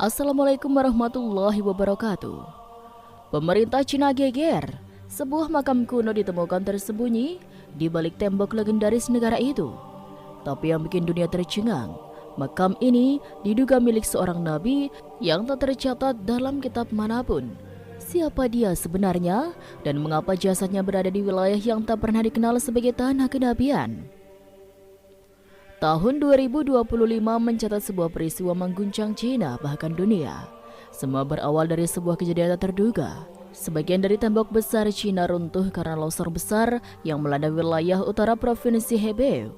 Assalamualaikum warahmatullahi wabarakatuh. Pemerintah Cina geger. Sebuah makam kuno ditemukan tersembunyi di balik tembok legendaris negara itu. Tapi yang bikin dunia tercengang, makam ini diduga milik seorang nabi yang tak tercatat dalam kitab manapun. Siapa dia sebenarnya dan mengapa jasadnya berada di wilayah yang tak pernah dikenal sebagai tanah kenabian? Tahun 2025 mencatat sebuah peristiwa mengguncang Cina bahkan dunia. Semua berawal dari sebuah kejadian tak terduga. Sebagian dari tembok besar Cina runtuh karena longsor besar yang melanda wilayah utara provinsi Hebei.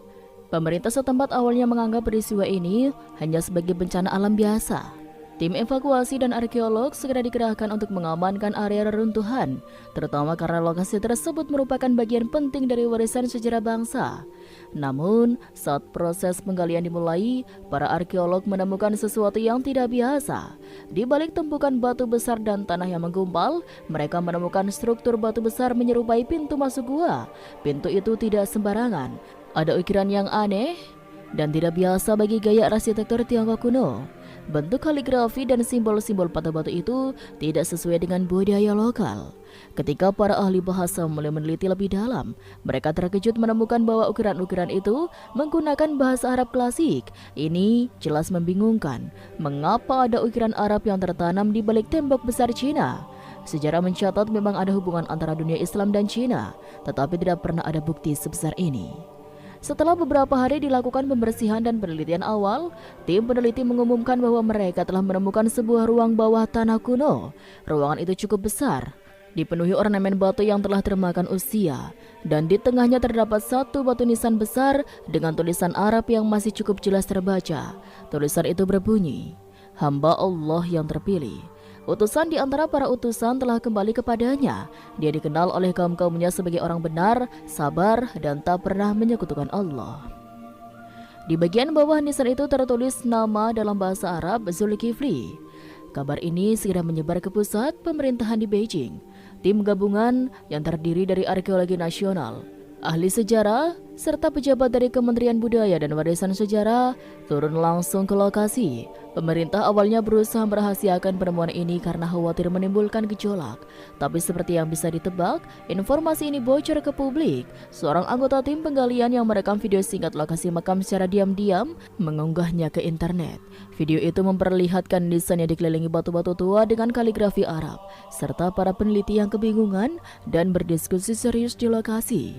Pemerintah setempat awalnya menganggap peristiwa ini hanya sebagai bencana alam biasa. Tim evakuasi dan arkeolog segera dikerahkan untuk mengamankan area reruntuhan, terutama karena lokasi tersebut merupakan bagian penting dari warisan sejarah bangsa. Namun, saat proses penggalian dimulai, para arkeolog menemukan sesuatu yang tidak biasa. Di balik tumpukan batu besar dan tanah yang menggumpal, mereka menemukan struktur batu besar menyerupai pintu masuk gua. Pintu itu tidak sembarangan. Ada ukiran yang aneh dan tidak biasa bagi gaya arsitektur Tiongkok kuno. Bentuk kaligrafi dan simbol-simbol pada batu itu tidak sesuai dengan budaya lokal. Ketika para ahli bahasa mulai meneliti lebih dalam, mereka terkejut menemukan bahwa ukiran-ukiran itu menggunakan bahasa Arab klasik. Ini jelas membingungkan. Mengapa ada ukiran Arab yang tertanam di balik tembok besar Cina? Sejarah mencatat memang ada hubungan antara dunia Islam dan Cina, tetapi tidak pernah ada bukti sebesar ini. Setelah beberapa hari dilakukan pembersihan dan penelitian awal, tim peneliti mengumumkan bahwa mereka telah menemukan sebuah ruang bawah tanah kuno. Ruangan itu cukup besar, dipenuhi ornamen batu yang telah termakan usia, dan di tengahnya terdapat satu batu nisan besar dengan tulisan Arab yang masih cukup jelas terbaca. Tulisan itu berbunyi, "Hamba Allah yang terpilih. Utusan di antara para utusan telah kembali kepadanya. Dia dikenal oleh kaum-kaumnya sebagai orang benar, sabar, dan tak pernah menyekutukan Allah." Di bagian bawah nisan itu tertulis nama dalam bahasa Arab Zulkifli. Kabar ini segera menyebar ke pusat pemerintahan di Beijing. Tim gabungan yang terdiri dari arkeologi nasional, ahli sejarah, serta pejabat dari Kementerian Budaya dan Warisan Sejarah turun langsung ke lokasi. Pemerintah awalnya berusaha merahasiakan penemuan ini karena khawatir menimbulkan gejolak. Tapi seperti yang bisa ditebak, informasi ini bocor ke publik. Seorang anggota tim penggalian yang merekam video singkat lokasi makam secara diam-diam mengunggahnya ke internet. Video itu memperlihatkan nisan yang dikelilingi batu-batu tua dengan kaligrafi Arab, serta para peneliti yang kebingungan dan berdiskusi serius di lokasi.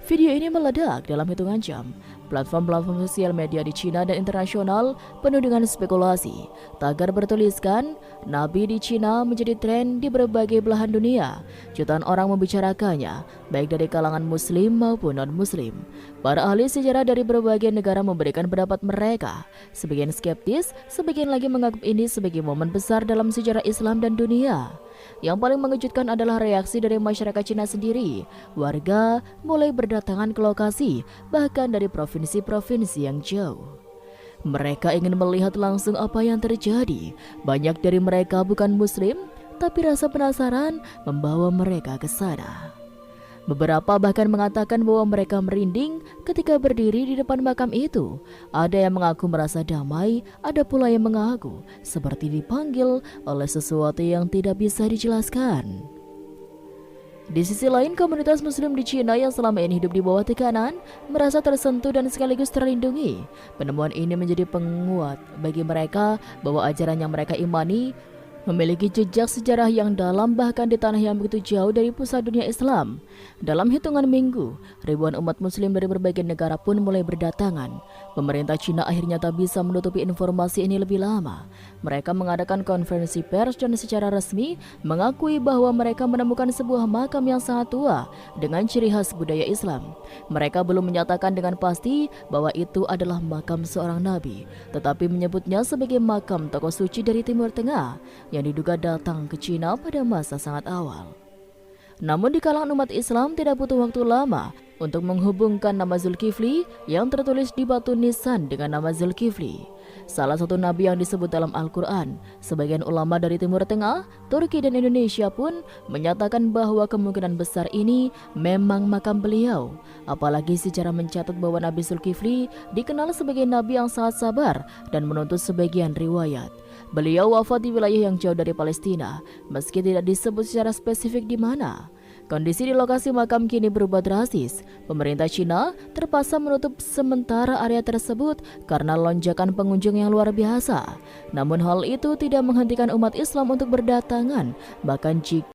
Video ini meledak dalam hitungan jam. Platform-platform sosial media di Cina dan internasional penuh dengan spekulasi. Tagar bertuliskan, Nabi di Cina menjadi tren di berbagai belahan dunia. Jutaan orang membicarakannya, baik dari kalangan muslim maupun non-muslim. Para ahli sejarah dari berbagai negara memberikan pendapat mereka. Sebagian skeptis, sebagian lagi menganggap ini sebagai momen besar dalam sejarah Islam dan dunia. Yang paling mengejutkan adalah reaksi dari masyarakat Cina sendiri. Warga mulai berdatangan ke lokasi, bahkan dari provinsi-provinsi yang jauh. Mereka ingin melihat langsung apa yang terjadi. Banyak dari mereka bukan muslim, tapi rasa penasaran membawa mereka ke sana. Beberapa bahkan mengatakan bahwa mereka merinding ketika berdiri di depan makam itu. Ada yang mengaku merasa damai, ada pula yang mengaku seperti dipanggil oleh sesuatu yang tidak bisa dijelaskan. Di sisi lain, komunitas muslim di Cina yang selama ini hidup di bawah tekanan merasa tersentuh dan sekaligus terlindungi. Penemuan ini menjadi penguat bagi mereka bahwa ajaran yang mereka imani memiliki jejak sejarah yang dalam bahkan di tanah yang begitu jauh dari pusat dunia Islam. Dalam hitungan minggu, ribuan umat muslim dari berbagai negara pun mulai berdatangan. Pemerintah Cina akhirnya tak bisa menutupi informasi ini lebih lama. Mereka mengadakan konferensi pers dan secara resmi mengakui bahwa mereka menemukan sebuah makam yang sangat tua dengan ciri khas budaya Islam. Mereka belum menyatakan dengan pasti bahwa itu adalah makam seorang nabi, tetapi menyebutnya sebagai makam tokoh suci dari Timur Tengah yang diduga datang ke Cina pada masa sangat awal. Namun di kalangan umat Islam tidak butuh waktu lama untuk menghubungkan nama Zulkifli yang tertulis di batu nisan dengan nama Zulkifli, salah satu nabi yang disebut dalam Al-Quran. Sebagian ulama dari Timur Tengah, Turki dan Indonesia pun menyatakan bahwa kemungkinan besar ini memang makam beliau. Apalagi sejarah mencatat bahwa Nabi Zulkifli dikenal sebagai nabi yang sangat sabar dan menuntut sebagian riwayat. Beliau wafat di wilayah yang jauh dari Palestina, meski tidak disebut secara spesifik di mana. Kondisi di lokasi makam kini berubah drastis. Pemerintah Cina terpaksa menutup sementara area tersebut karena lonjakan pengunjung yang luar biasa. Namun hal itu tidak menghentikan umat Islam untuk berdatangan, bahkan jika